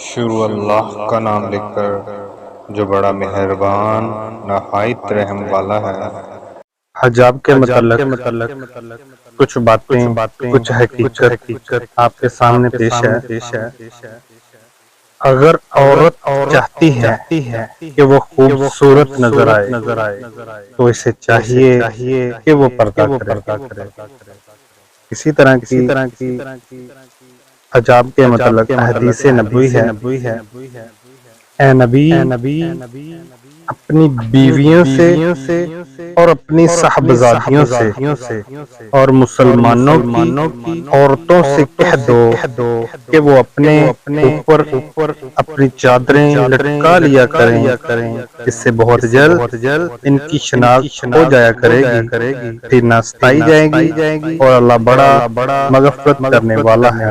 شروع اللہ کا نام لکھ کر جو بڑا مہربان نہایت رحم والا ہے۔ حجاب کے متعلق کچھ باتیں، کچھ حقیقت آپ کے سامنے پیش ہے۔ اگر عورت چاہتی ہے کہ وہ خوبصورت نظر آئے تو اسے چاہیے کہ وہ پردہ کرے۔ اسی طرح کی حجاب کے متعلق حدیث نبوی ہے، اے نبی اپنی بیویوں سے اور اپنی صاحبزادیوں سے اور مسلمانوں کی عورتوں سے کہہ دو کہ وہ اپنے اوپر اپنی چادریں لٹکا لیا کریں، اس سے بہت جلد ان کی شناخت ہو جایا کرے گی، پھر نہ ستائی جائے گی اور اللہ بڑا مغفرت کرنے والا ہے۔